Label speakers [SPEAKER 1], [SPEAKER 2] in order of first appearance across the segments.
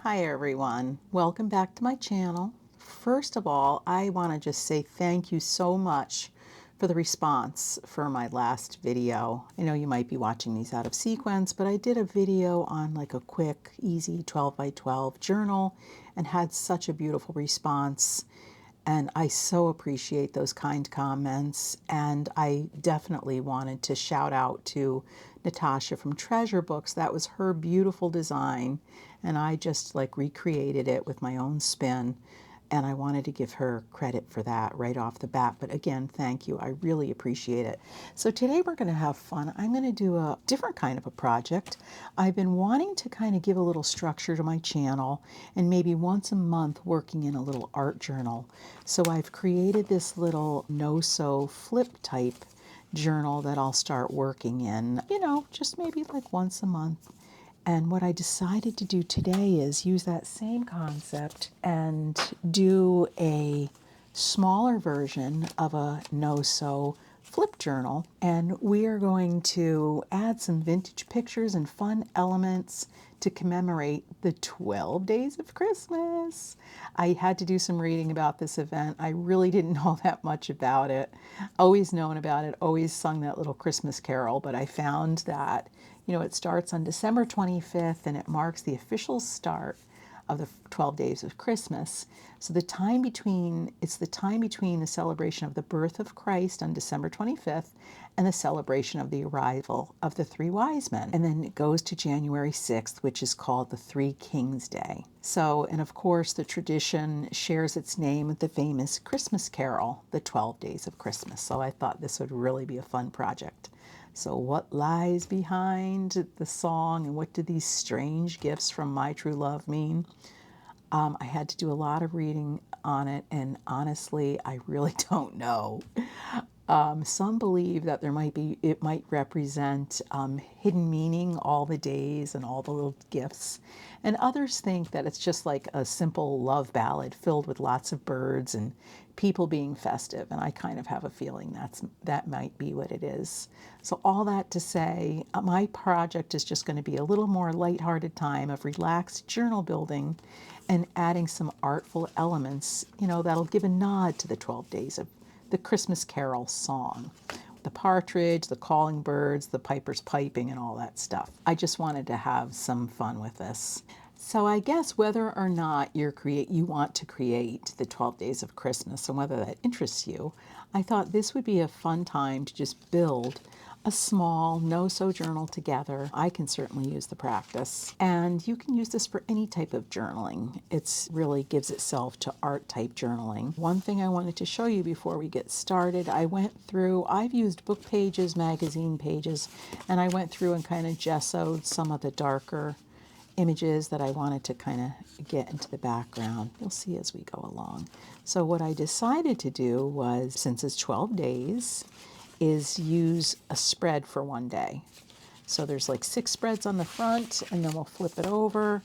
[SPEAKER 1] Hi everyone, welcome back to my channel. First of all, I want to just say thank you so much for the response for my last video. I know you might be watching these out of sequence, but I did a video on like a quick, easy 12 by 12 journal and had such a beautiful response. And I so appreciate those kind comments. And I definitely wanted to shout out to Natasha from Treasure Books. That was her beautiful design. And I just like recreated it with my own spin. And I wanted to give her credit for that right off the bat. But again, thank you. I really appreciate it. So today we're going to have fun. I'm going to do a different kind of a project. I've been wanting to kind of give a little structure to my channel and maybe once a month working in a little art journal. So I've created this little no-sew flip type journal that I'll start working in, just maybe like once a month. And what I decided to do today is use that same concept and do a smaller version of a no-sew flip journal. And we are going to add some vintage pictures and fun elements to commemorate the 12 days of Christmas. I had to do some reading about this event. I really didn't know that much about it. Always known about it, always sung that little Christmas carol, but I found that it starts on December 25th and it marks the official start of the 12 days of Christmas. So it's the time between the celebration of the birth of Christ on December 25th and the celebration of the arrival of the three wise men. And then it goes to January 6th, which is called the Three Kings Day. So, and of course, the tradition shares its name with the famous Christmas carol, the 12 Days of Christmas. So I thought this would really be a fun project. So what lies behind the song and what do these strange gifts from my true love mean? I had to do a lot of reading on it, and honestly, I really don't know. Some believe that it might represent hidden meaning, all the days and all the little gifts. And others think that it's just like a simple love ballad filled with lots of birds and people being festive. And I kind of have a feeling that might be what it is. So all that to say, my project is just going to be a little more lighthearted time of relaxed journal building and adding some artful elements, that'll give a nod to the 12 days of the Christmas Carol song. The partridge, the calling birds, the pipers piping, and all that stuff. I just wanted to have some fun with this. So I guess whether or not you want to create the 12 days of Christmas and whether that interests you, I thought this would be a fun time to just build a small no-sew journal together. I can certainly use the practice. And you can use this for any type of journaling. It really gives itself to art type journaling. One thing I wanted to show you before we get started, I've used book pages, magazine pages, and I went through and kind of gessoed some of the darker images that I wanted to kind of get into the background. You'll see as we go along. So what I decided to do was, since it's 12 days, is use a spread for one day. So there's like 6 spreads on the front, and then we'll flip it over,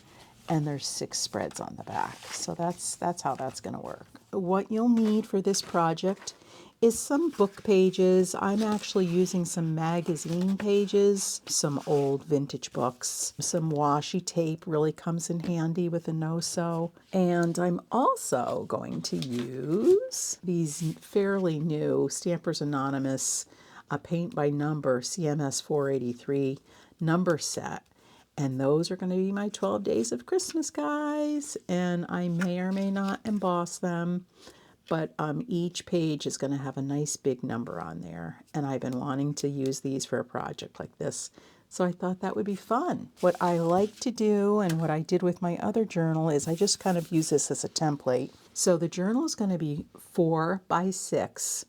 [SPEAKER 1] and there's 6 spreads on the back. So that's how that's going to work. What you'll need for this project is some book pages. I'm actually using some magazine pages, some old vintage books. Some washi tape really comes in handy with a no-sew. And I'm also going to use these fairly new Stampers Anonymous paint by number CMS 483 number set. And those are going to be my 12 days of Christmas, guys. And I may or may not emboss them. But each page is going to have a nice big number on there. And I've been wanting to use these for a project like this. So I thought that would be fun. What I like to do, and what I did with my other journal, is I just kind of use this as a template. So the journal is going to be 4 by 6.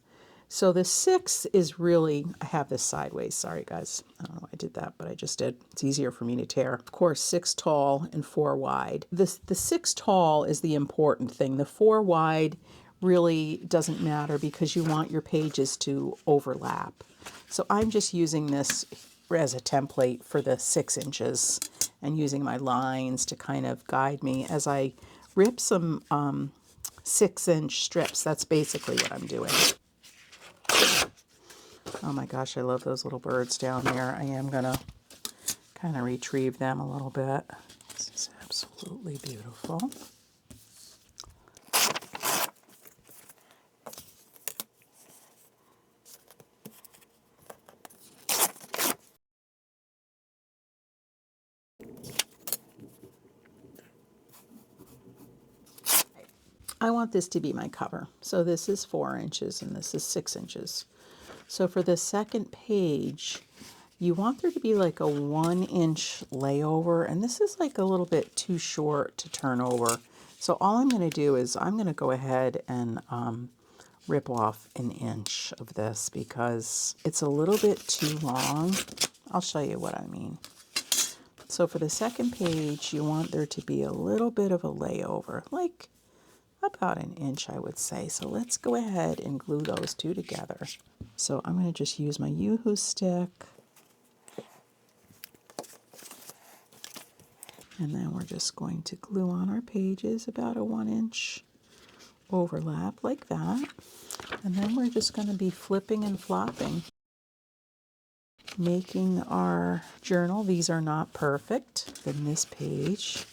[SPEAKER 1] So the 6 is really, I have this sideways. Sorry, guys. I don't know why I did that, but I just did. It's easier for me to tear. Of course, 6 tall and 4 wide. The 6 tall is the important thing. The 4 wide really doesn't matter because you want your pages to overlap. So I'm just using this as a template for the 6 inches and using my lines to kind of guide me as I rip some 6-inch strips. That's basically what I'm doing. Oh my gosh, I love those little birds down there. I am going to kind of retrieve them a little bit. This is absolutely Absolutely beautiful. I want this to be my cover. So this is 4 inches and this is 6 inches. So for the second page, you want there to be like a 1-inch layover, and this is like a little bit too short to turn over. So all I'm going to do is I'm going to go ahead and rip off 1 inch of this because it's a little bit too long. I'll show you what I mean. So for the second page, you want there to be a little bit of a layover, like about 1 inch, I would say. So let's go ahead and glue those two together. So I'm going to just use my Yoo-hoo stick. And then we're just going to glue on our pages about a 1-inch overlap like that. And then we're just going to be flipping and flopping, making our journal. These are not perfect. Then this page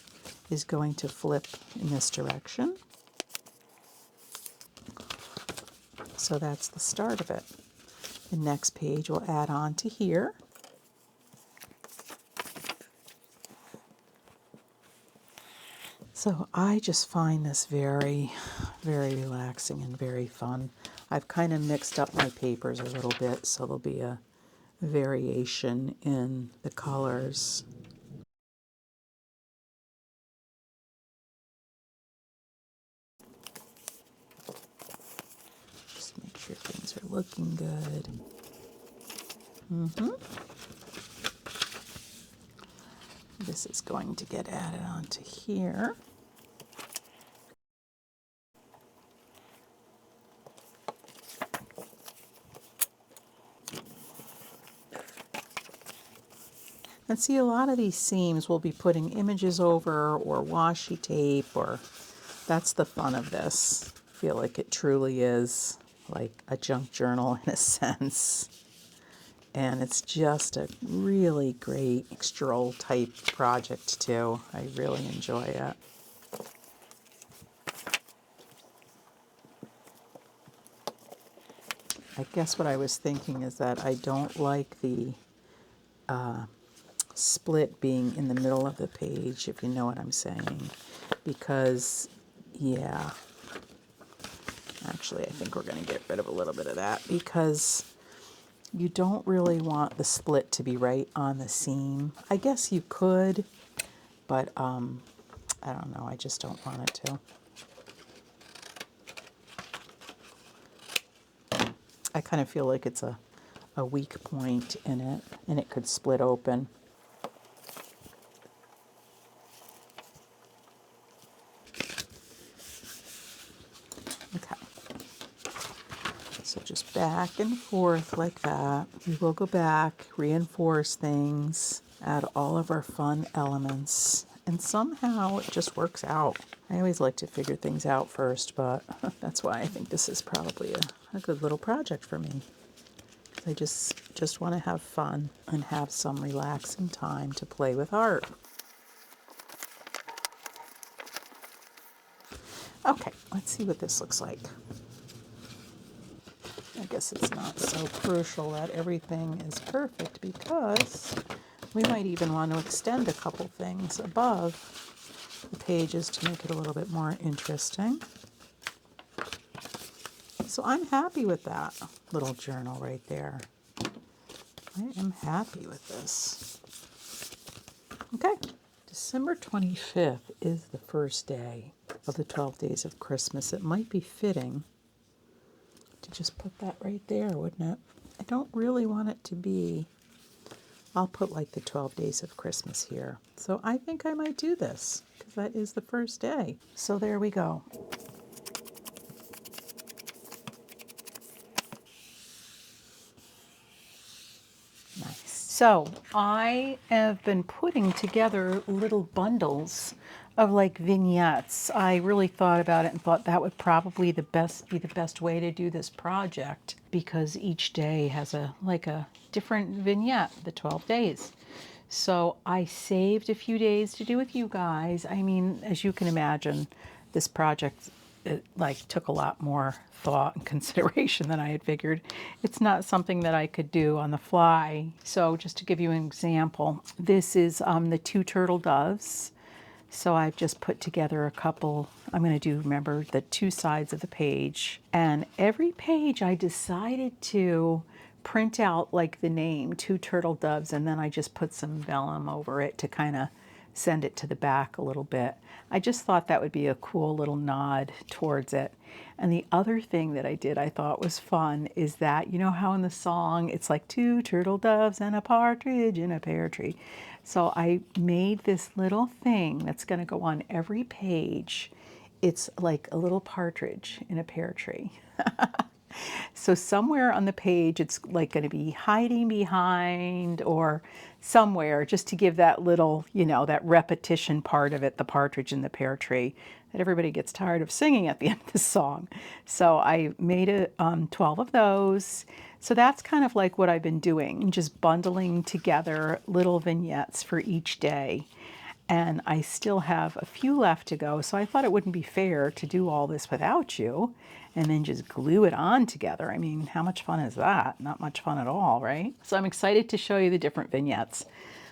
[SPEAKER 1] is going to flip in this direction. So that's the start of it. The next page will add on to here. So I just find this very, very relaxing and very fun. I've kind of mixed up my papers a little bit, so there'll be a variation in the colors. Just make sure things are looking good. This is going to get added onto here. And see, a lot of these seams we'll be putting images over or washi tape, or that's the fun of this. I feel like it truly is like a junk journal in a sense. And it's just a really great stroll type project too. I really enjoy it. I guess what I was thinking is that I don't like the split being in the middle of the page, if you know what I'm saying, because, yeah, actually I think we're going to get rid of a little bit of that because you don't really want the split to be right on the seam. I guess you could, but I don't know, I just don't want it to. I kind of feel like it's a weak point in it, and it could split open. Okay. So just back and forth like that. We will go back, reinforce things, add all of our fun elements, and somehow it just works out. I always like to figure things out first, but that's why I think this is probably a good little project for me. I just want to have fun and have some relaxing time to play with art. Okay, let's see what this looks like. I guess it's not so crucial that everything is perfect because we might even want to extend a couple things above the pages to make it a little bit more interesting. So I'm happy with that little journal right there. I am happy with this. Okay, December 25th is the first day of the 12 days of Christmas. It might be fitting to just put that right there, wouldn't it? I don't really want it to be, I'll put like the 12 days of Christmas here. So I think I might do this because that is the first day. So there we go. Nice. So I have been putting together little bundles of like vignettes. I really thought about it and thought that would probably be the best way to do this project because each day has a different vignette, the 12 days. So I saved a few days to do with you guys. I mean, as you can imagine, this project, it like took a lot more thought and consideration than I had figured. It's not something that I could do on the fly. So just to give you an example, this is the two turtle doves. So I've just put together a couple. I'm going to do, remember, the two sides of the page. And every page I decided to print out like the name, two turtle doves, and then I just put some vellum over it to kind of send it to the back a little bit. I just thought that would be a cool little nod towards it. And the other thing that I did I thought was fun is that, you know how in the song it's like two turtle doves and a partridge in a pear tree. So I made this little thing that's going to go on every page. It's like a little partridge in a pear tree. So somewhere on the page, it's like going to be hiding behind or somewhere, just to give that little, you know, that repetition part of it, the partridge in the pear tree, that everybody gets tired of singing at the end of the song. So I made 12 of those. So that's kind of like what I've been doing, just bundling together little vignettes for each day. And I still have a few left to go, so I thought it wouldn't be fair to do all this without you and then just glue it on together. I mean, how much fun is that? Not much fun at all, right? So I'm excited to show you the different vignettes.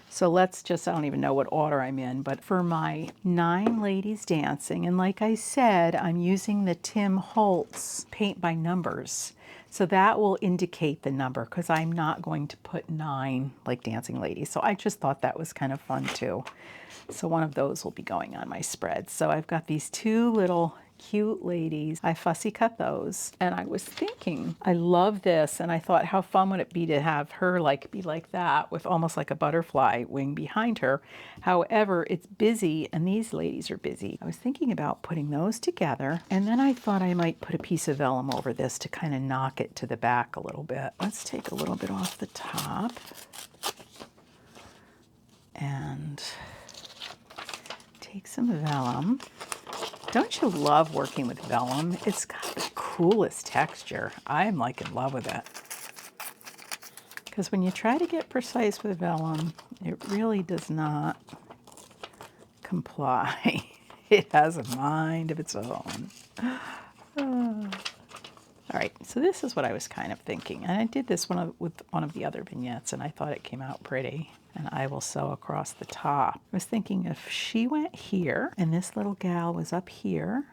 [SPEAKER 1] So let's just, I don't even know what order I'm in, but for my 9 ladies dancing, and like I said, I'm using the Tim Holtz paint by numbers. So that will indicate the number because I'm not going to put 9 like dancing ladies. So I just thought that was kind of fun too. So one of those will be going on my spread. So I've got these 2 little cute ladies. I fussy cut those. And I was thinking, I love this. And I thought, how fun would it be to have her be like that with almost like a butterfly wing behind her. However, it's busy and these ladies are busy. I was thinking about putting those together. And then I thought I might put a piece of vellum over this to kind of knock it to the back a little bit. Let's take a little bit off the top. And take some vellum. Don't you love working with vellum? It's got the coolest texture. I'm like in love with it. Because when you try to get precise with vellum, it really does not comply. It has a mind of its own. All right, so this is what I was kind of thinking. And I did this with one of the other vignettes, and I thought it came out pretty. And I will sew across the top. I was thinking if she went here, and this little gal was up here,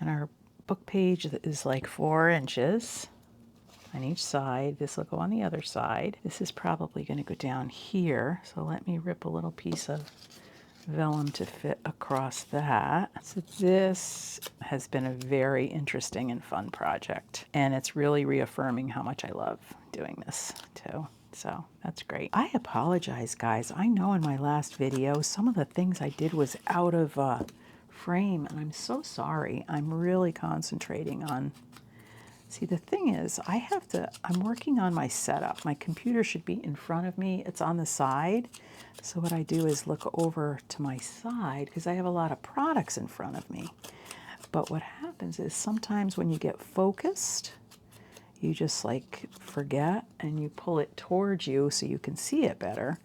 [SPEAKER 1] and our book page is like 4 inches on each side. This will go on the other side. This is probably going to go down here. So let me rip a little piece of vellum to fit across that. So this has been a very interesting and fun project. And it's really reaffirming how much I love doing this too. So that's great. I apologize, guys. I know in my last video, some of the things I did was out of frame, and I'm so sorry. I'm really concentrating on, see, the thing is, I'm working on my setup. My computer should be in front of me. It's on the side. So what I do is look over to my side because I have a lot of products in front of me. But what happens is sometimes when you get focused, you just like forget and you pull it towards you so you can see it better.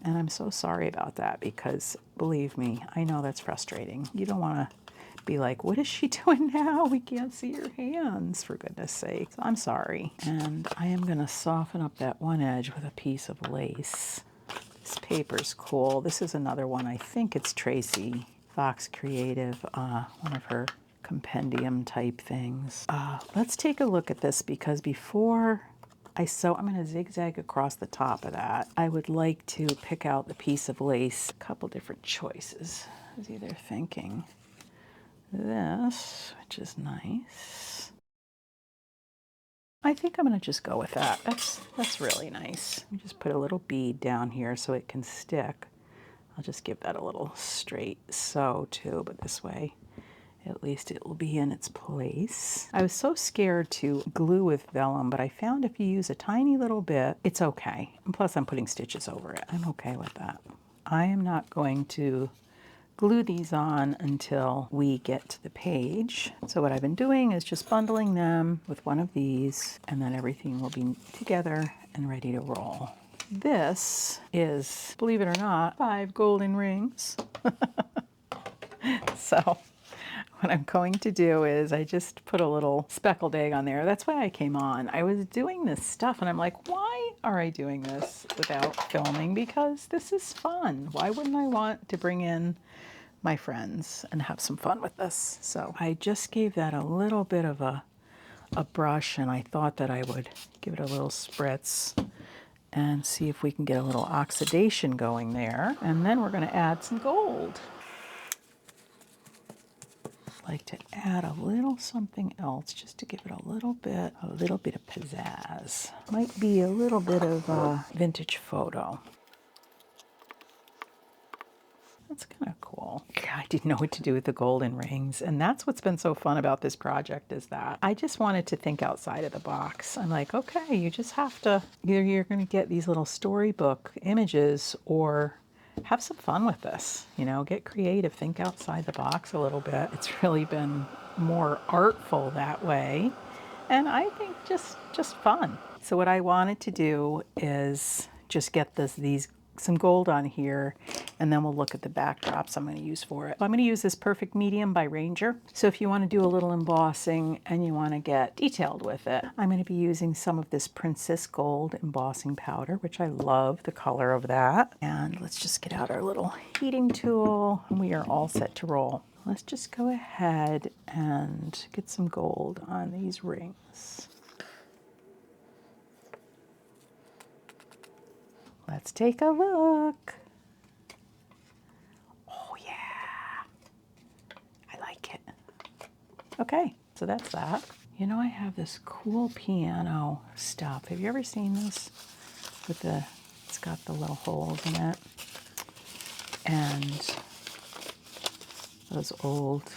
[SPEAKER 1] And I'm so sorry about that because believe me, I know that's frustrating. You don't want to be like, what is she doing now? We can't see your hands, for goodness sake. So I'm sorry. And I am going to soften up that one edge with a piece of lace. This paper's cool. This is another one. I think it's Tracy Fox Creative, one of her compendium type things. Let's take a look at this because before I sew, I'm going to zigzag across the top of that. I would like to pick out the piece of lace. A couple different choices. I was either thinking this, which is nice. I think I'm going to just go with that. That's really nice. Let me just put a little bead down here so it can stick. I'll just give that a little straight sew too, but this way at least it will be in its place. I was so scared to glue with vellum, but I found if you use a tiny little bit, it's okay. And plus I'm putting stitches over it. I'm okay with that. I am not going to glue these on until we get to the page. So what I've been doing is just bundling them with one of these, and then everything will be together and ready to roll. this is, believe it or not, 5 golden rings. So what I'm going to do is I just put a little speckled egg on there. That's why I came on. I was doing this stuff and I'm like, why are I doing this without filming? Because this is fun. Why wouldn't I want to bring in my friends and have some fun with this? So I just gave that a little bit of a brush, and I thought that I would give it a little spritz and see if we can get a little oxidation going there. And then we're going to add some gold. Like to add a little something else just to give it a little bit of pizzazz. Might be a little bit of a vintage photo. That's kind of cool. I didn't know what to do with the golden rings, and that's what's been so fun about this project, is that I just wanted to think outside of the box. I'm like, okay, you just have to, either you're going to get these little storybook images or have some fun with this, you know, get creative, think outside the box a little bit. It's really been more artful that way, and I think just fun. So what I wanted to do is just get some gold on here, and then we'll look at the backdrops I'm going to use for it. I'm going to use this Perfect Medium by Ranger. So if you want to do a little embossing and you want to get detailed with it, I'm going to be using some of this Princess Gold embossing powder, which I love the color of that. And let's just get out our little heating tool, and we are all set to roll. Let's just go ahead and get some gold on these rings. Let's take a look. Oh yeah, I like it. Okay, so that's that. You know, I have this cool piano stuff. Have you ever seen this? It's got the little holes in it. And those old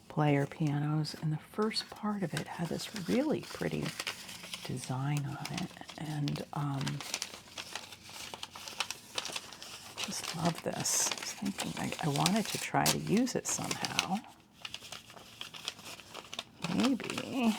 [SPEAKER 1] player pianos. And the first part of it had this really pretty design on it. And just love this. I was thinking I wanted to try to use it somehow. Maybe.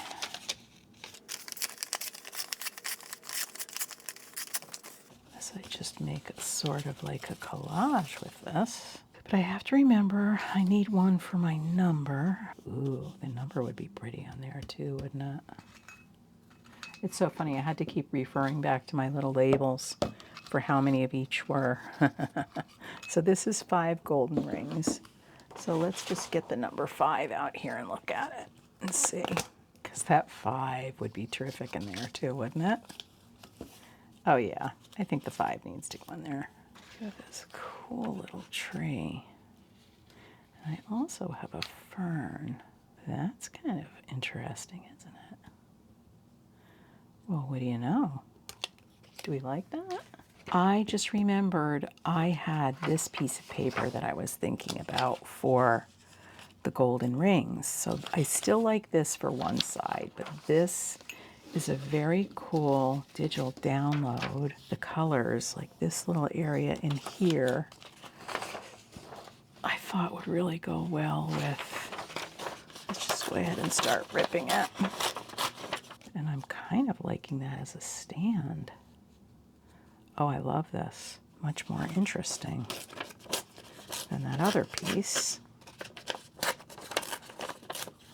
[SPEAKER 1] As I just make a sort of like a collage with this. But I have to remember I need one for my number. Ooh, the number would be pretty on there too, wouldn't it? It's so funny. I had to keep referring back to my little labels for how many of each were. So this is 5 golden rings. So let's just get the number 5 out here and look at it and see. Because that 5 would be terrific in there too, wouldn't it? Oh yeah, I think the 5 needs to go in there. Got this cool little tree. And I also have a fern. That's kind of interesting, isn't it? Well, what do you know? Do we like that? I just remembered I had this piece of paper that I was thinking about for the golden rings. So I still like this for one side, but this is a very cool digital download. The colors, like this little area in here, I thought would really go well with, let's just go ahead and start ripping it. And I'm kind of liking that as a stand. Oh, I love this. Much more interesting than that other piece.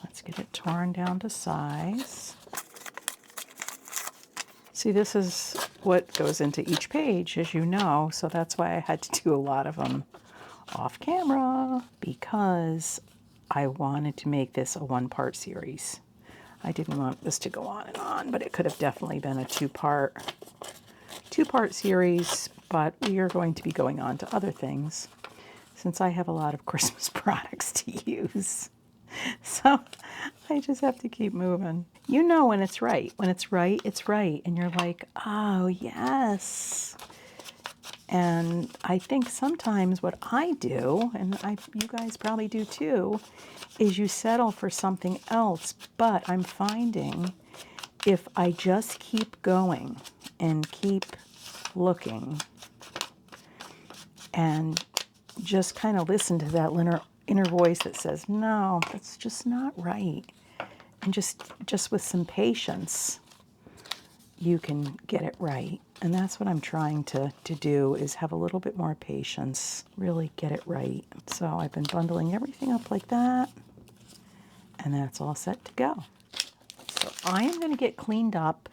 [SPEAKER 1] Let's get it torn down to size. See, this is what goes into each page, as you know, so that's why I had to do a lot of them off camera, because I wanted to make this a 1-part series. I didn't want this to go on, but it could have definitely been a two-part series, but we are going to be going on to other things since I have a lot of Christmas products to use. So I just have to keep moving. You know when it's right. When it's right, it's right. And you're like, oh, yes. And I think sometimes what I do, and you guys probably do too, is you settle for something else. But I'm finding if I just keep going and keep looking and just kind of listen to that inner voice that says, no, that's just not right. And just with some patience, you can get it right. And that's what I'm trying to do, is have a little bit more patience, really get it right. So I've been bundling everything up like that, and that's all set to go. So I am going to get cleaned up,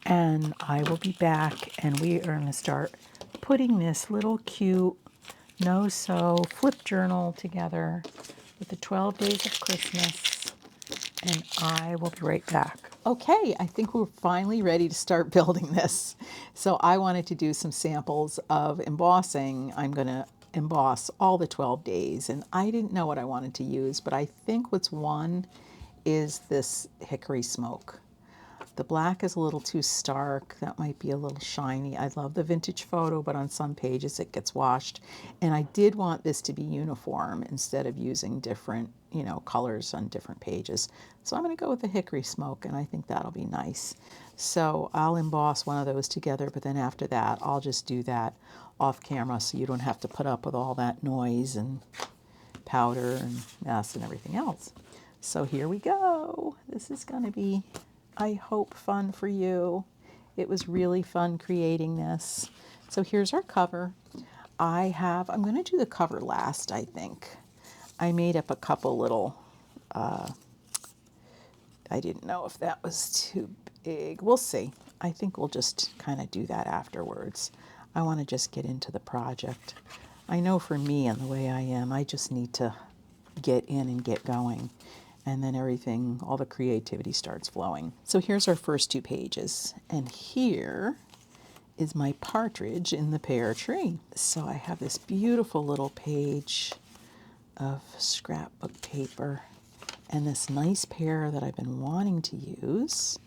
[SPEAKER 1] and I will be back, and we are going to start putting this little cute no-sew flip journal together with the 12 Days of Christmas, and I will be right back. Okay, I think we're finally ready to start building this. So I wanted to do some samples of embossing. I'm going to emboss all the 12 days, and I didn't know what I wanted to use, but I think what's one is this hickory smoke. The black is a little too stark. That might be a little shiny. I love the vintage photo, but on some pages it gets washed. And I did want this to be uniform instead of using different, you know, colors on different pages. So I'm going to go with the hickory smoke, and I think that'll be nice. So I'll emboss one of those together, but then after that, I'll just do that off camera so you don't have to put up with all that noise and powder and mess and everything else. So here we go. This is going to be, I hope, fun for you. It was really fun creating this. So here's our cover. I'm going to do the cover last, I think. I made up a couple little, I didn't know if that was too big. We'll see. I think we'll just kind of do that afterwards. I want to just get into the project. I know for me and the way I am, I just need to get in and get going. And then everything, all the creativity starts flowing. So here's our first two pages. And here is my partridge in the pear tree. So I have this beautiful little page of scrapbook paper and this nice pear that I've been wanting to use.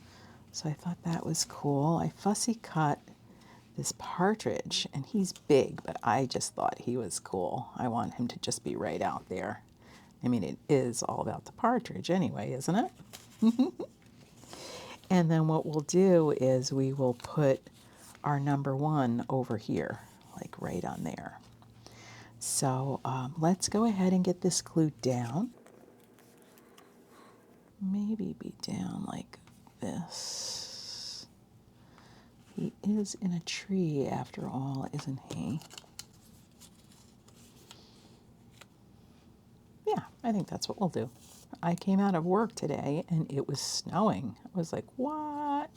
[SPEAKER 1] So I thought that was cool. I fussy cut this partridge, and he's big, but I just thought he was cool. I want him to just be right out there. I mean, it is all about the partridge anyway, isn't it? And then what we'll do is we will put our number one over here, like right on there. So let's go ahead and get this glued down. Maybe be down like this. He is in a tree after all, isn't he? Yeah, I think that's what we'll do. I came out of work today and it was snowing. I was like, what?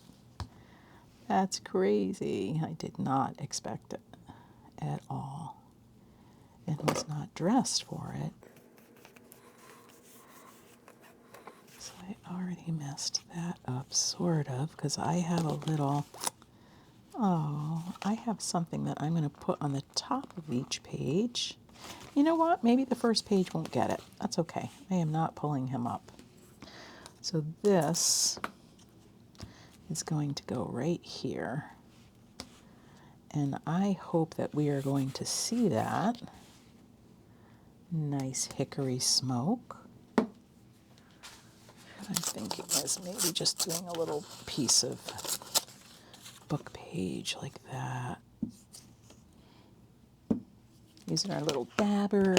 [SPEAKER 1] That's crazy. I did not expect it at all and was not dressed for it. So I already messed that up, sort of, because I have a little, I have something that I'm going to put on the top of each page. You know what? Maybe the first page won't get it. That's okay. I am not pulling him up. So this is going to go right here. And I hope that we are going to see that. Nice hickory smoke. I'm thinking is maybe just doing a little piece of book page like that. Using our little dabber,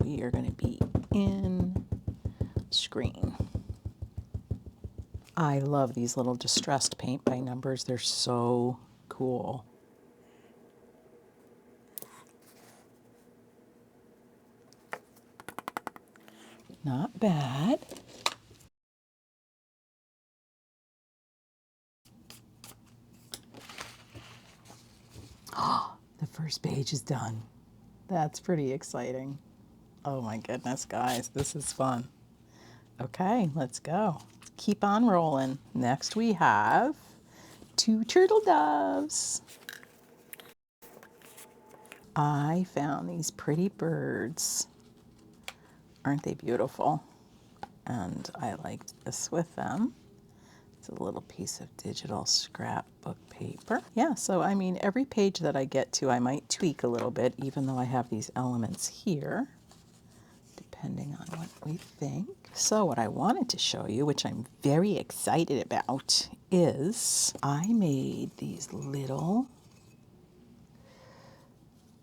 [SPEAKER 1] we are going to be in screen. I love these little distressed paint by numbers. They're so cool. Not bad. Oh, the first page is done. That's pretty exciting. Oh my goodness, guys, this is fun. Okay, let's go. Keep on rolling. Next we have two turtle doves. I found these pretty birds. Aren't they beautiful? And I liked this with them. It's a little piece of digital scrapbook paper. Yeah, so I mean, every page that I get to, I might tweak a little bit, even though I have these elements here, depending on what we think. So what I wanted to show you, which I'm very excited about, is I made these little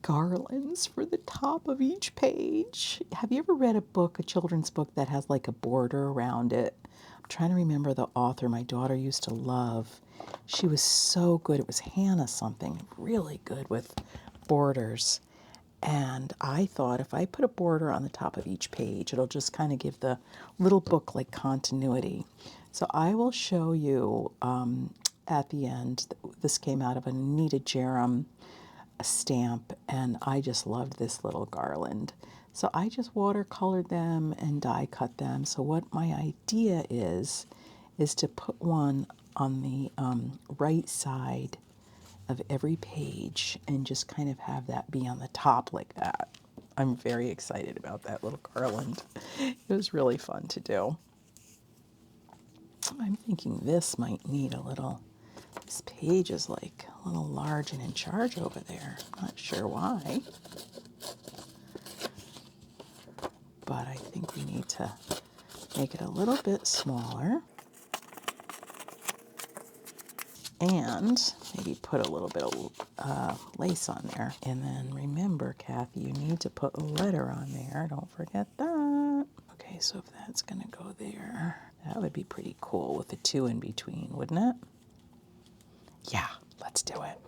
[SPEAKER 1] garlands for the top of each page. Have you ever read a book, a children's book that has like a border around it? I'm trying to remember the author my daughter used to love. She was so good. It was Hannah something, really good with borders. And I thought if I put a border on the top of each page, it'll just kind of give the little book like continuity. So I will show you at the end. This came out of an Anita Jeram stamp, and I just loved this little garland. So I just watercolored them and die cut them. So what my idea is to put one on the right side of every page and just kind of have that be on the top like that. I'm very excited about that little garland. It was really fun to do. I'm thinking this might need a little, this page is like a little large and in charge over there. Not sure why. But I think we need to make it a little bit smaller. And maybe put a little bit of lace on there. And then remember, Kathy, you need to put a letter on there. Don't forget that. Okay, so if that's going to go there, that would be pretty cool with the 2 in between, wouldn't it? Yeah, let's do it.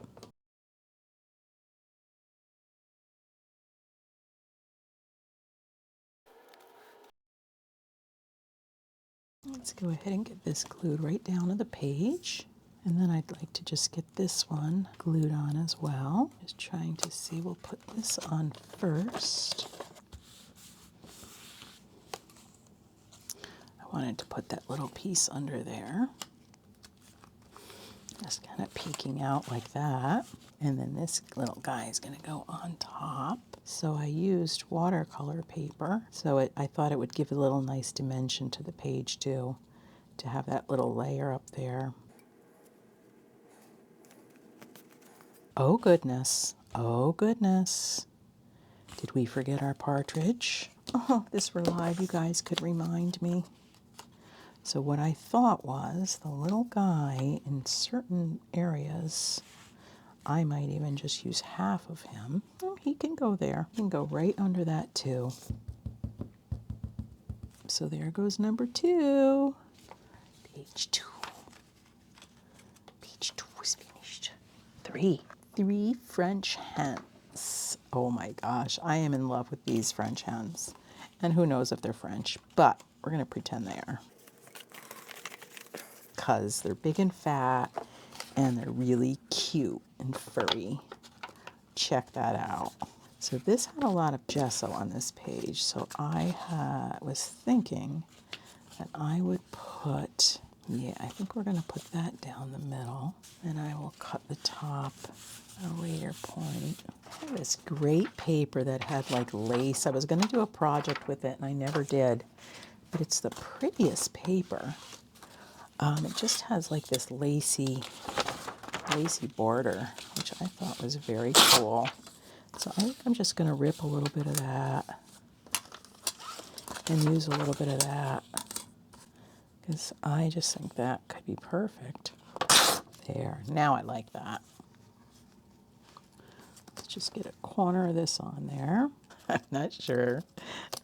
[SPEAKER 1] Let's go ahead and get this glued right down to the page. And then I'd like to just get this one glued on as well. Just trying to see, we'll put this on first. I wanted to put that little piece under there. Just kind of peeking out like that. And then this little guy is going to go on top. So I used watercolor paper. So I thought it would give a little nice dimension to the page too, to have that little layer up there. Oh goodness, oh goodness. Did we forget our partridge? Oh, if this were live, you guys could remind me. So what I thought was the little guy in certain areas, I might even just use half of him. Oh, he can go there. He can go right under that too. So there goes number 2. Page 2. Page 2 is finished. 3 French hens. Oh my gosh, I am in love with these French hens. And who knows if they're French, but we're going to pretend they are. Because they're big and fat, and they're really cute and furry. Check that out. So this had a lot of gesso on this page, so I was thinking that I would put, yeah, I think we're going to put that down the middle, and I will cut the top at a later point. I had this great paper that had like lace. I was going to do a project with it, and I never did, but it's the prettiest paper. It just has like this lacy border, which I thought was very cool. So I think I'm just going to rip a little bit of that and use a little bit of that, because I just think that could be perfect. There, now I like that. Let's just get a corner of this on there. I'm not sure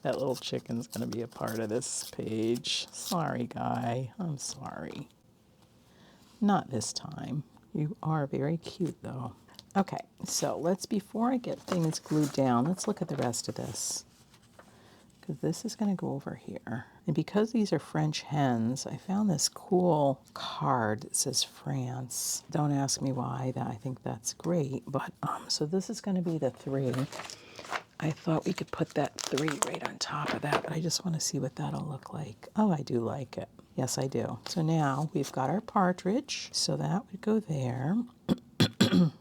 [SPEAKER 1] that little chicken's going to be a part of this page. Sorry, guy. I'm sorry. Not this time. You are very cute, though. Okay, so before I get things glued down, let's look at the rest of this. Because this is going to go over here. And because these are French hens, I found this cool card that says France. Don't ask me why. I think that's great. But so this is going to be the 3. I thought we could put that 3 right on top of that, but I just want to see what that'll look like. Oh, I do like it. Yes, I do. So now we've got our partridge, so that would go there.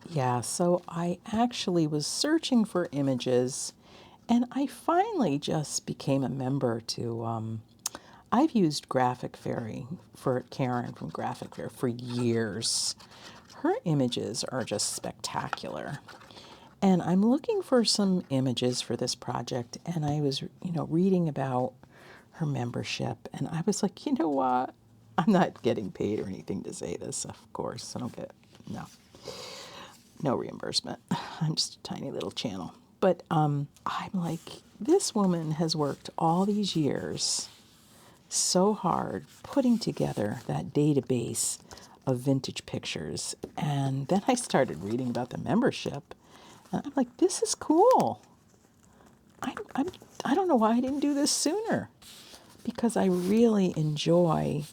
[SPEAKER 1] Yeah, so I actually was searching for images, and I finally just became a member to, I've used Graphic Fairy for Karen from Graphic Fairy for years. Her images are just spectacular. And I'm looking for some images for this project, and I was, reading about her membership, and I was like, you know what? I'm not getting paid or anything to say this, of course. I don't get, no. no reimbursement. I'm just a tiny little channel. But I'm like, this woman has worked all these years so hard putting together that database of vintage pictures. And then I started reading about the membership. And I'm like, this is cool. I don't know why I didn't do this sooner. Because I really enjoy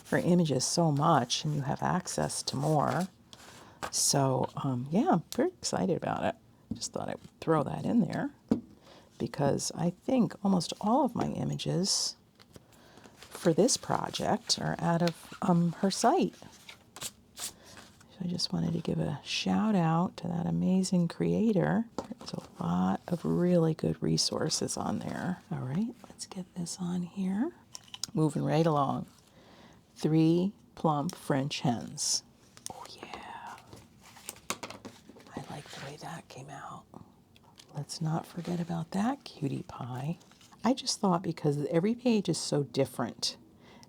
[SPEAKER 1] her images so much, and you have access to more. So, yeah, I'm very excited about it. Just thought I would throw that in there because I think almost all of my images for this project are out of her site. So I just wanted to give a shout out to that amazing creator. There's a lot of really good resources on there. All right, let's get this on here. Moving right along. 3 plump French hens. Oh yeah. I like the way that came out. Let's not forget about that cutie pie. I just thought because every page is so different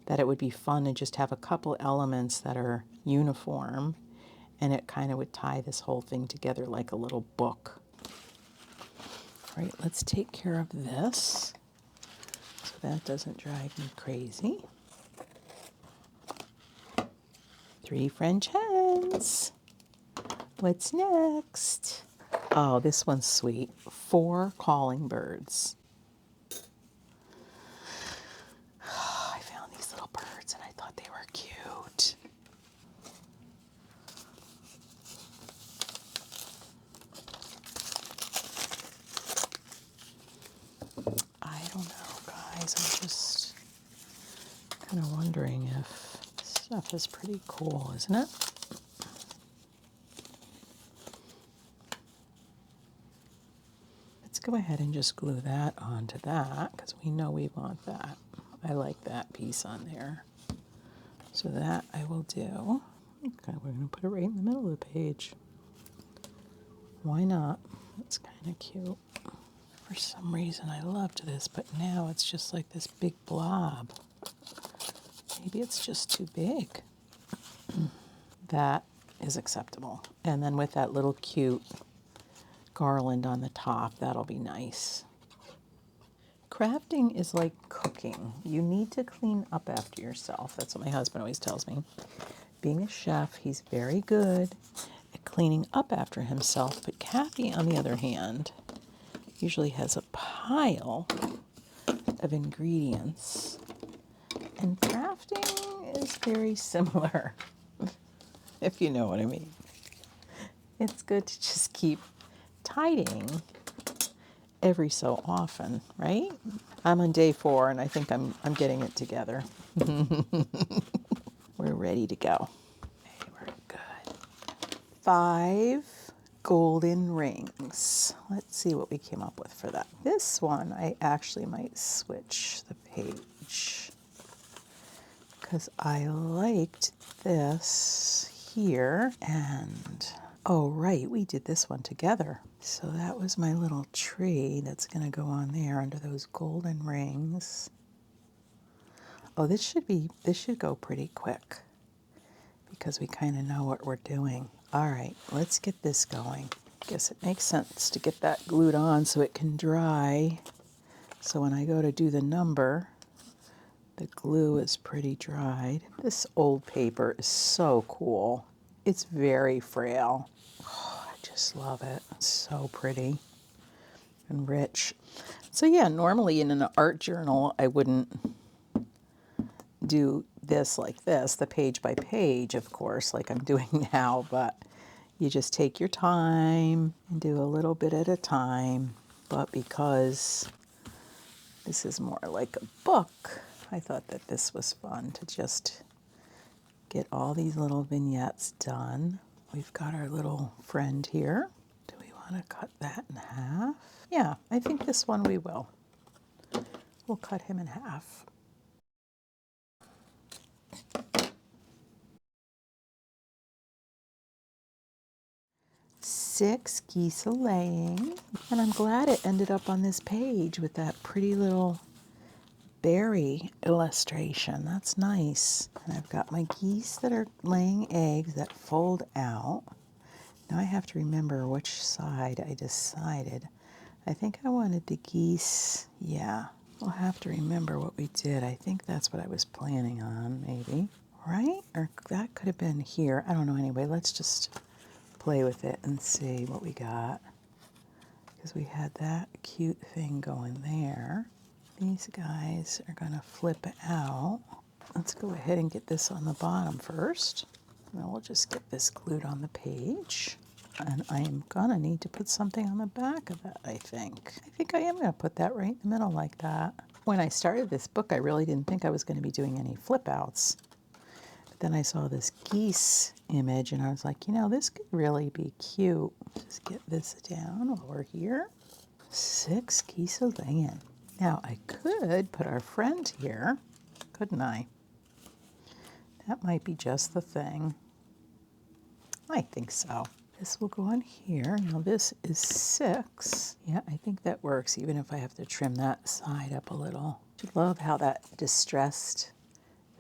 [SPEAKER 1] that it would be fun to just have a couple elements that are uniform, and it kind of would tie this whole thing together like a little book. All right, let's take care of this so that doesn't drive me crazy. 3 French hens. What's next? Oh, this one's sweet. 4 calling birds. Oh, I found these little birds and I thought they were cute. I don't know, guys. I'm just kind of wondering if this stuff is pretty cool, isn't it? Let's go ahead and just glue that onto that because we know we want that. I like that piece on there. So that I will do. Okay, we're going to put it right in the middle of the page. Why not? That's kind of cute. For some reason I loved this, but now it's just like this big blob. Maybe it's just too big. That is acceptable. And then with that little cute garland on the top, that'll be nice. Crafting is like cooking. You need to clean up after yourself. That's what my husband always tells me. Being a chef, he's very good at cleaning up after himself. But Kathy, on the other hand, usually has a pile of ingredients. And crafting is very similar, if you know what I mean. It's good to just keep tidying every so often, right? I'm on day 4 and I think I'm getting it together. We're ready to go. Okay, we're good. 5 golden rings. Let's see what we came up with for that. This one, I actually might switch the page because I liked this here. And, oh, right, we did this one together. So that was my little tree that's going to go on there under those golden rings. Oh, this should go pretty quick because we kind of know what we're doing. All right, let's get this going. Guess it makes sense to get that glued on so it can dry. So when I go to do the number, the glue is pretty dried. This old paper is so cool. It's very frail. Oh, I just love it. It's so pretty and rich. So yeah, normally in an art journal, I wouldn't do this like this, the page by page, of course, like I'm doing now, but you just take your time and do a little bit at a time. But because this is more like a book, I thought that this was fun to just get all these little vignettes done. We've got our little friend here. Do we want to cut that in half? Yeah, I think this one we will. We'll cut him in half. Six geese a-laying, and I'm glad it ended up on this page with that pretty little berry illustration. That's nice. And I've got my geese that are laying eggs that fold out. Now I have to remember which side I decided. I think I wanted the geese. Yeah, we'll have to remember what we did. I think that's what I was planning on, maybe. Right? Or that could have been here. I don't know. Anyway, let's just play with it and see what we got. Because we had that cute thing going there. These guys are going to flip out. Let's go ahead and get this on the bottom first. Now we'll just get this glued on the page. And I am going to need to put something on the back of that, I think. I think I am going to put that right in the middle like that. When I started this book, I really didn't think I was going to be doing any flip outs. But then I saw this geese image and I was like, you know, this could really be cute. Just get this down while we're here. 6 geese a-laying. Now I could put our friend here, couldn't I? That might be just the thing. I think so. This will go on here. Now this is 6. Yeah, I think that works, even if I have to trim that side up a little. I love how that distressed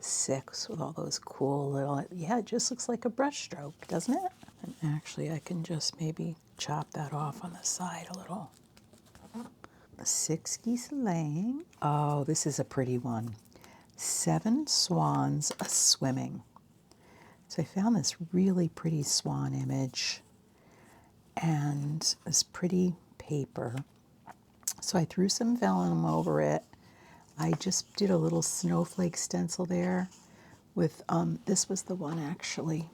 [SPEAKER 1] 6 with all those cool little, yeah, it just looks like a brush stroke, doesn't it? And actually I can just maybe chop that off on the side a little. 6 geese laying. Oh, this is a pretty one. 7 swans a-swimming. So I found this really pretty swan image and this pretty paper. So I threw some vellum over it. I just did a little snowflake stencil there with, this was the one actually,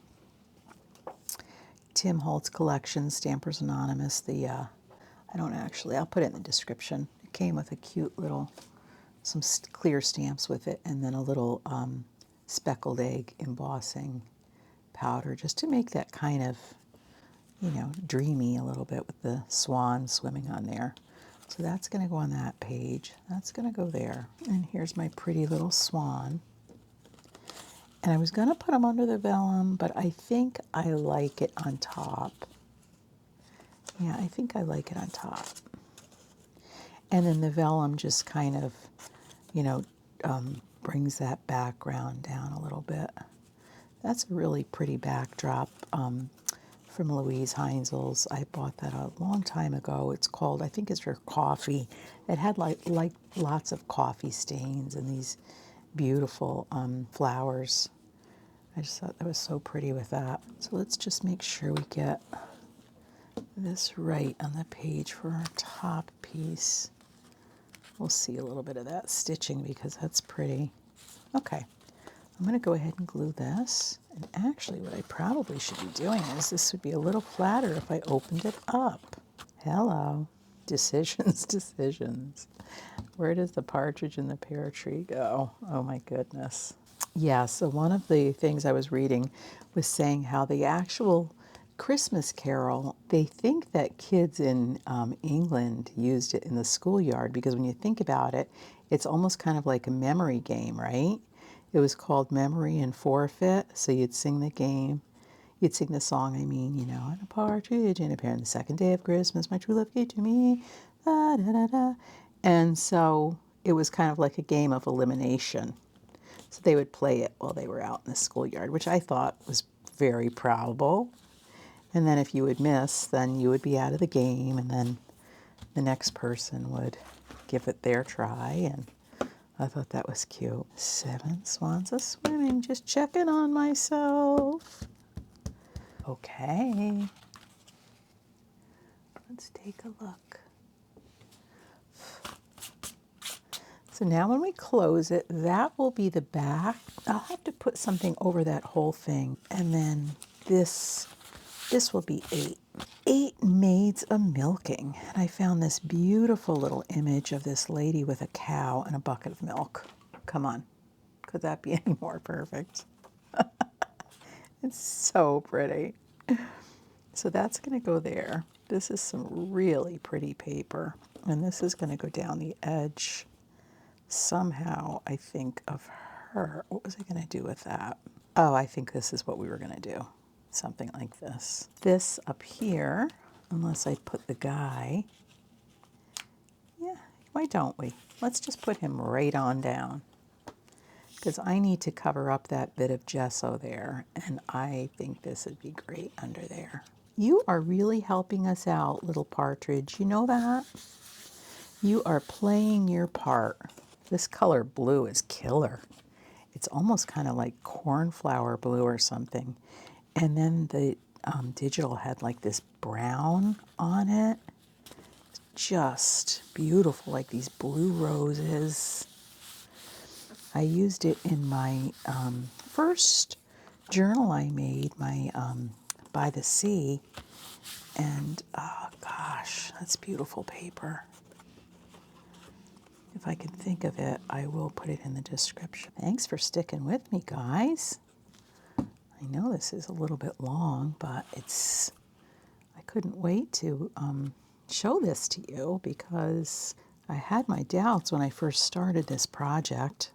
[SPEAKER 1] Tim Holtz Collection, Stampers Anonymous. I'll put it in the description. It came with a cute little, some clear stamps with it, and then a little speckled egg embossing powder, just to make that kind of, you know, dreamy a little bit with the swan swimming on there. So that's going to go on that page. That's going to go there. And here's my pretty little swan. And I was going to put them under the vellum, but I think I like it on top. Yeah, I think I like it on top. And then the vellum just kind of, you know, brings that background down a little bit. That's a really pretty backdrop from Luise Heinzl's. I bought that a long time ago. It's called, I think it's for coffee. It had like lots of coffee stains and these beautiful flowers. I just thought that was so pretty with that. So let's just make sure we get this right on the page for our top piece. We'll see a little bit of that stitching because that's pretty. Okay, I'm going to go ahead and glue this. And actually what I probably should be doing is this would be a little flatter if I opened it up. Hello. Decisions, decisions. Where does the partridge in the pear tree go? Oh my goodness. Yeah, so one of the things I was reading was saying how the actual Christmas Carol, they think that kids in England used it in the schoolyard because when you think about it, it's almost kind of like a memory game, right? It was called Memory and Forfeit, so you'd sing the game. You'd sing the song, I mean, you know, on a partridge in a pear, on the second day of Christmas, my true love gave to me, da, da, da, da. And so it was kind of like a game of elimination. So they would play it while they were out in the schoolyard, which I thought was very probable. And then if you would miss, then you would be out of the game, and then the next person would give it their try. And I thought that was cute. 7 swans a-swimming, just checking on myself. Okay. Let's take a look. So now when we close it, that will be the back. I'll have to put something over that whole thing. And then this will be 8. 8 maids a-milking. And I found this beautiful little image of this lady with a cow and a bucket of milk. Come on. Could that be any more perfect? It's so pretty. So that's going to go there. This is some really pretty paper. And this is going to go down the edge somehow, I think, of her. What was I going to do with that? Oh, I think this is what we were going to do. Something like this. This up here, unless I put the guy. Yeah, why don't we? Let's just put him right on down. Because I need to cover up that bit of gesso there, and I think this would be great under there. You are really helping us out, little partridge. You know that? You are playing your part. This color blue is killer. It's almost kind of like cornflower blue or something. And then the digital had like this brown on it. Just beautiful, like these blue roses. I used it in my first journal I made, my By the Sea. And oh gosh, that's beautiful paper. If I can think of it, I will put it in the description. Thanks for sticking with me, guys. I know this is a little bit long, but I couldn't wait to show this to you because I had my doubts when I first started this project.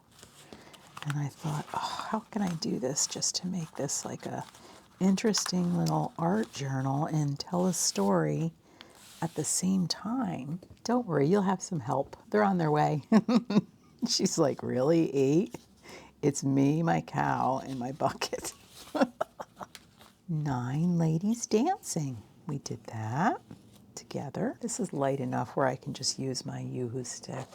[SPEAKER 1] And I thought, oh, how can I do this just to make this like a interesting little art journal and tell a story at the same time? Don't worry, you'll have some help. They're on their way. She's like, really, 8? It's me, my cow, and my bucket. 9 ladies dancing. We did that together. This is light enough where I can just use my Yoo-hoo stick.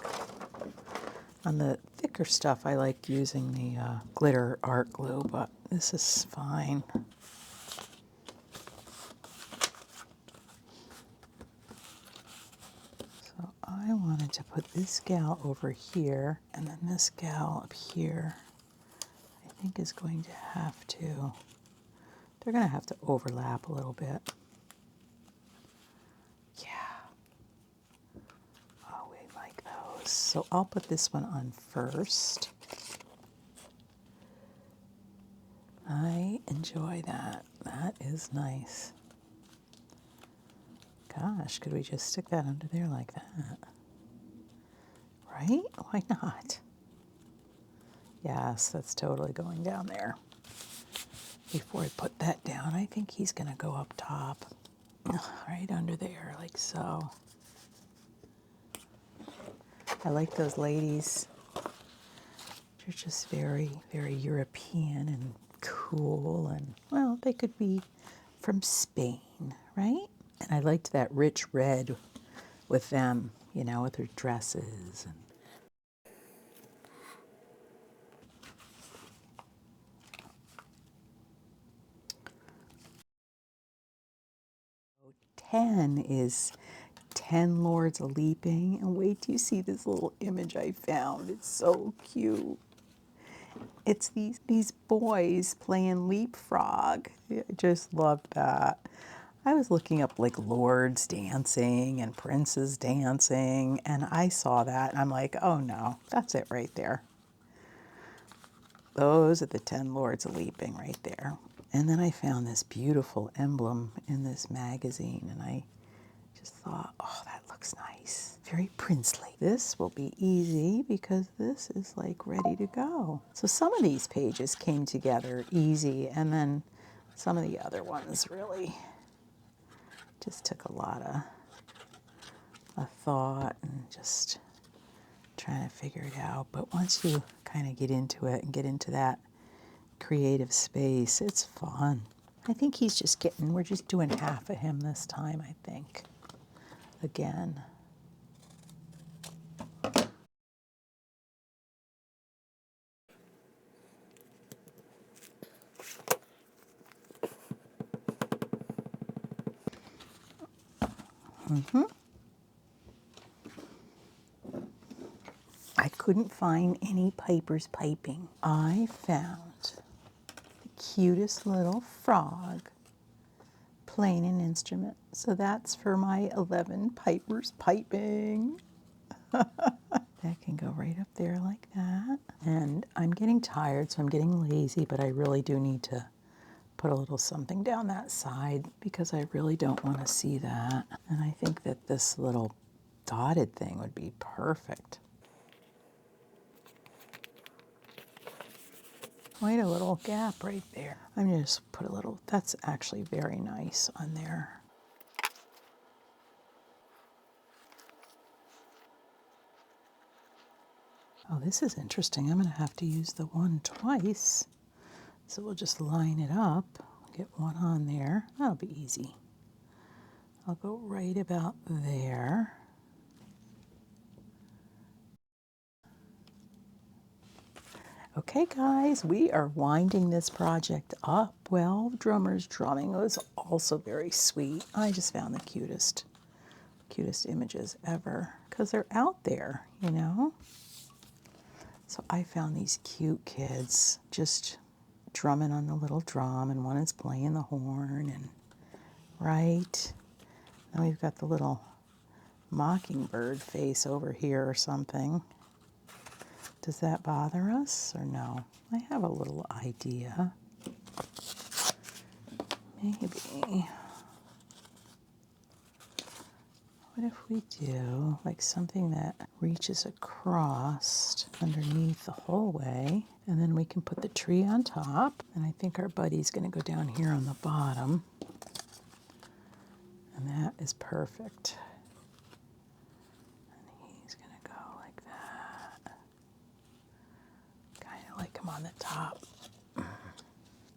[SPEAKER 1] On the thicker stuff, I like using the glitter art glue, but this is fine. So I wanted to put this gal over here, and then this gal up here, I think is going to have to, they're going to have to overlap a little bit. Yeah. Oh, we like those. So I'll put this one on first. I enjoy that. That is nice. Gosh, could we just stick that under there like that? Right? Why not? Yes, that's totally going down there. Before I put that down, I think he's going to go up top. Right under there, like so. I like those ladies. They're just very, very European and cool. And, well, they could be from Spain, right? And I liked that rich red with them, you know, with their dresses. And ten is 10 Lords a Leaping. And wait till you see this little image I found. It's so cute. It's these boys playing leapfrog. I just loved that. I was looking up like lords dancing and princes dancing, and I saw that, and I'm like, oh no, that's it right there. Those are the 10 Lords a Leaping right there. And then I found this beautiful emblem in this magazine, and I just thought, oh, that looks nice. Very princely. This will be easy because this is like ready to go. So some of these pages came together easy, and then some of the other ones really just took a lot of thought and just trying to figure it out. But once you kind of get into it and get into that creative space, it's fun. I think he's just getting, we're just doing half of him this time, I think. Again. I couldn't find any pipers piping. I found the cutest little frog playing an instrument. So that's for my 11 pipers piping. That can go right up there like that. And I'm getting tired, so I'm getting lazy, but I really do need to put a little something down that side because I really don't want to see that. And I think that this little dotted thing would be perfect. Quite a little gap right there. I'm going to just put a little, that's actually very nice on there. Oh, this is interesting. I'm going to have to use the one twice. So we'll just line it up, get one on there. That'll be easy. I'll go right about there. Okay guys, we are winding this project up. 12 drummers drumming was also very sweet. I just found the cutest images ever because they're out there, you know. So I found these cute kids just drumming on the little drum, and one is playing the horn, and right. Now we've got the little mockingbird face over here or something. Does that bother us or no? I have a little idea. Maybe. What if we do like something that reaches across underneath the whole way, and then we can put the tree on top, and I think our buddy's going to go down here on the bottom, and that is perfect. And he's going to go like that. Kind of like him on the top.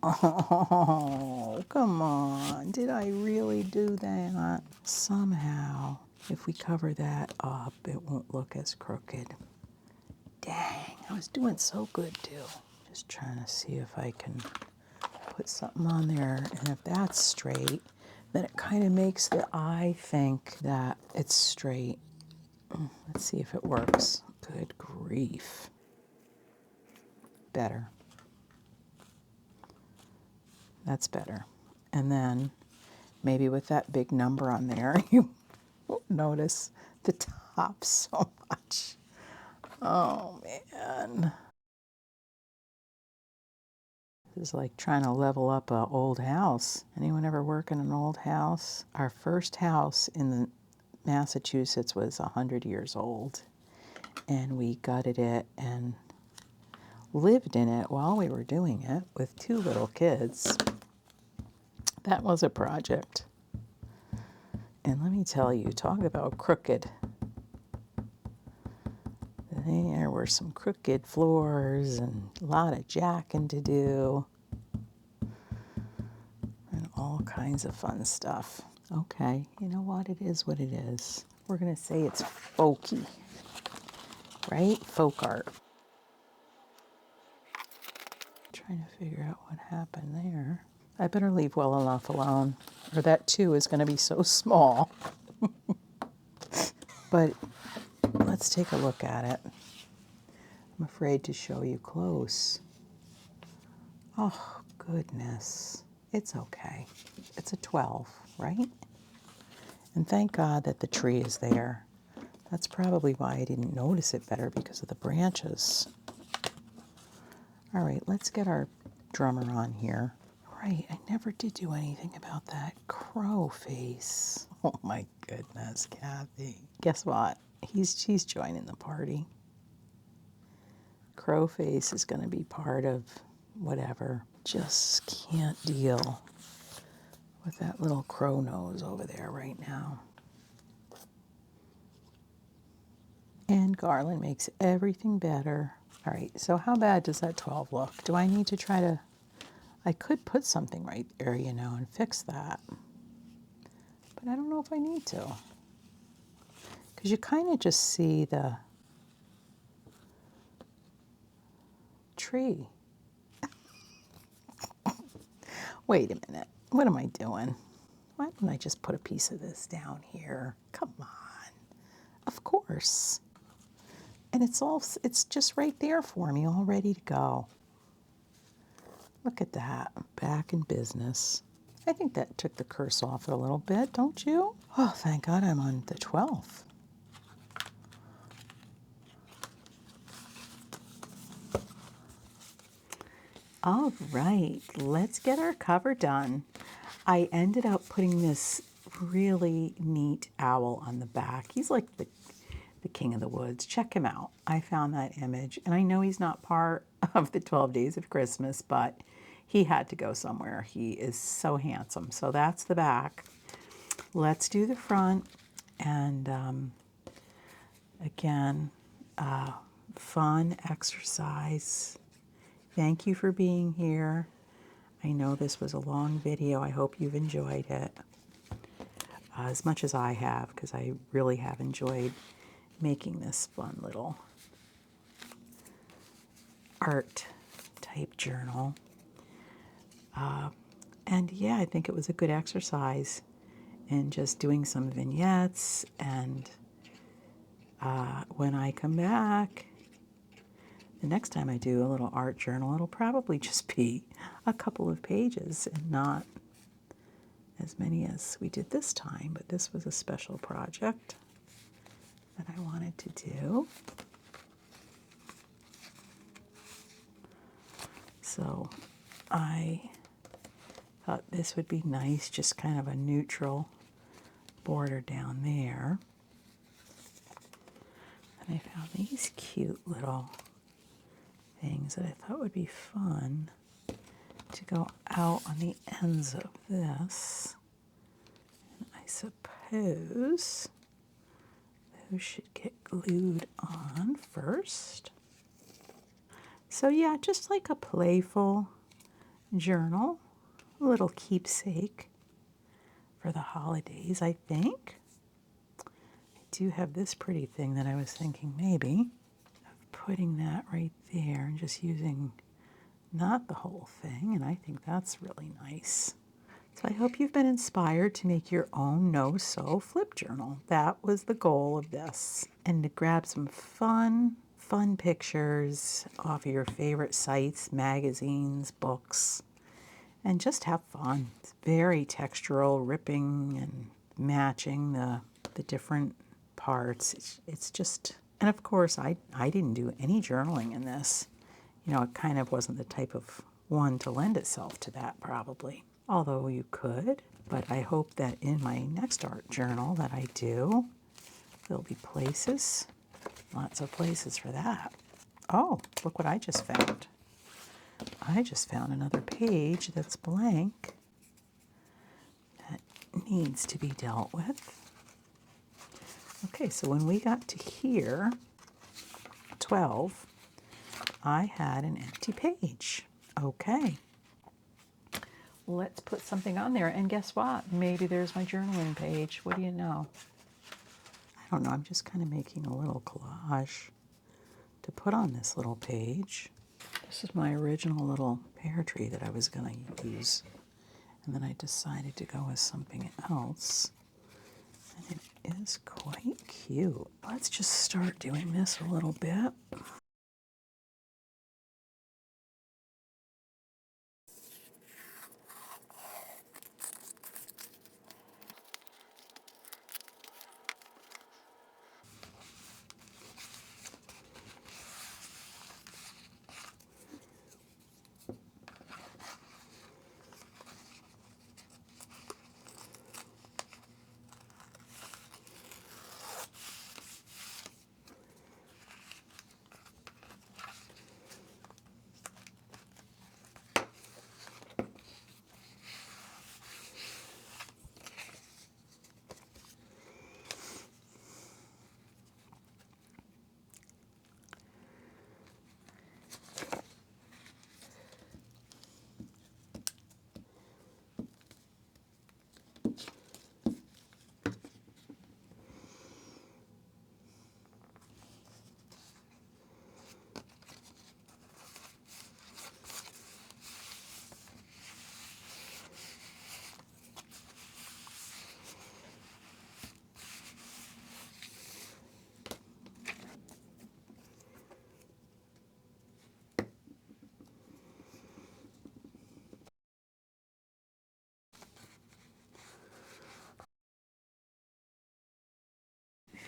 [SPEAKER 1] Oh, come on. Did I really do that? Somehow, if we cover that up, it won't look as crooked. Dang, I was doing so good too. Just trying to see if I can put something on there. And if that's straight, then it kind of makes the eye think that it's straight. Let's see if it works. Good grief. Better. That's better. And then maybe with that big number on there, you won't notice the top so much. Oh, man. This is like trying to level up an old house. Anyone ever work in an old house? Our first house in Massachusetts was 100 years old. And we gutted it and lived in it while we were doing it with 2 little kids. That was a project. And let me tell you, talk about crooked. There were some crooked floors and a lot of jacking to do. And all kinds of fun stuff. Okay, you know what? It is what it is. We're going to say it's folky. Right? Folk art. Trying to figure out what happened there. I better leave well enough alone, or that too is going to be so small. But let's take a look at it. I'm afraid to show you close. Oh, goodness. It's okay. It's a 12, right? And thank God that the tree is there. That's probably why I didn't notice it better, because of the branches. All right, let's get our drummer on here. Right, I never did do anything about that crow face. Oh my goodness, Kathy. Guess what? She's joining the party. Crow face is going to be part of whatever. Just can't deal with that little crow nose over there right now. And garland makes everything better. All right, so how bad does that 12 look? Do I need to try to... I could put something right there, you know, and fix that. But I don't know if I need to. Because you kind of just see the tree. Wait a minute. What am I doing? Why don't I just put a piece of this down here? Come on. Of course. And it's just right there for me, all ready to go. Look at that. Back in business. I think that took the curse off it a little bit, don't you? Oh, thank God I'm on the 12th. All right, let's get our cover done. I ended up putting this really neat owl on the back. He's like the king of the woods. Check him out. I found that image, and I know he's not part of the 12 Days of Christmas, but he had to go somewhere. He is so handsome. So that's the back. Let's do the front. And again, fun exercise. Thank you for being here. I know this was a long video. I hope you've enjoyed it. as much as I have, because I really have enjoyed making this fun little art type journal. And yeah, I think it was a good exercise in just doing some vignettes. And when I come back, the next time I do a little art journal, it'll probably just be a couple of pages and not as many as we did this time. But this was a special project that I wanted to do. So I thought this would be nice, just kind of a neutral border down there. And I found these cute little things that I thought would be fun to go out on the ends of this. And I suppose those should get glued on first. So yeah, just like a playful journal, a little keepsake for the holidays, I think. I do have this pretty thing that I was thinking maybe of putting that right there and just using not the whole thing, and I think that's really nice. So I hope you've been inspired to make your own no-sew flip journal. That was the goal of this. And to grab some fun pictures off of your favorite sites, magazines, books, and just have fun. It's very textural, ripping and matching the different parts. It's just, and of course I didn't do any journaling in this. You know, it kind of wasn't the type of one to lend itself to that probably. Although you could, but I hope that in my next art journal that I do, there'll be places, lots of places for that. Oh, look what I just found. I just found another page that's blank that needs to be dealt with. Okay, so when we got to here, 12, I had an empty page. Okay. Let's put something on there, and guess what? Maybe there's my journaling page. What do you know? I don't know. I'm just kind of making a little collage to put on this little page. This is my original little pear tree that I was going to use, and then I decided to go with something else, and it is quite cute. Let's just start doing this a little bit.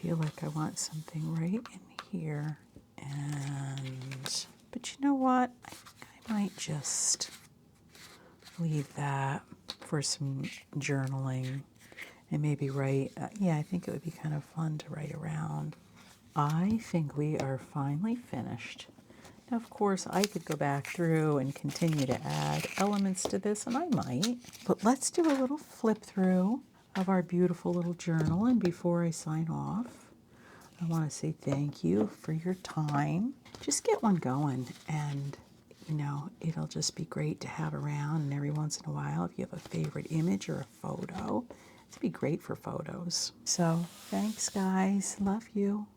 [SPEAKER 1] Feel like I want something right in here, but you know what? I think I might just leave that for some journaling and maybe write. Yeah, I think it would be kind of fun to write around. I think we are finally finished. Now, of course, I could go back through and continue to add elements to this, and I might, but let's do a little flip through of our beautiful little journal. And before I sign off, I want to say thank you for your time. Just get one going, and you know, it'll just be great to have around. And every once in a while, if you have a favorite image or a photo It'd be great for photos. So thanks, guys. Love you.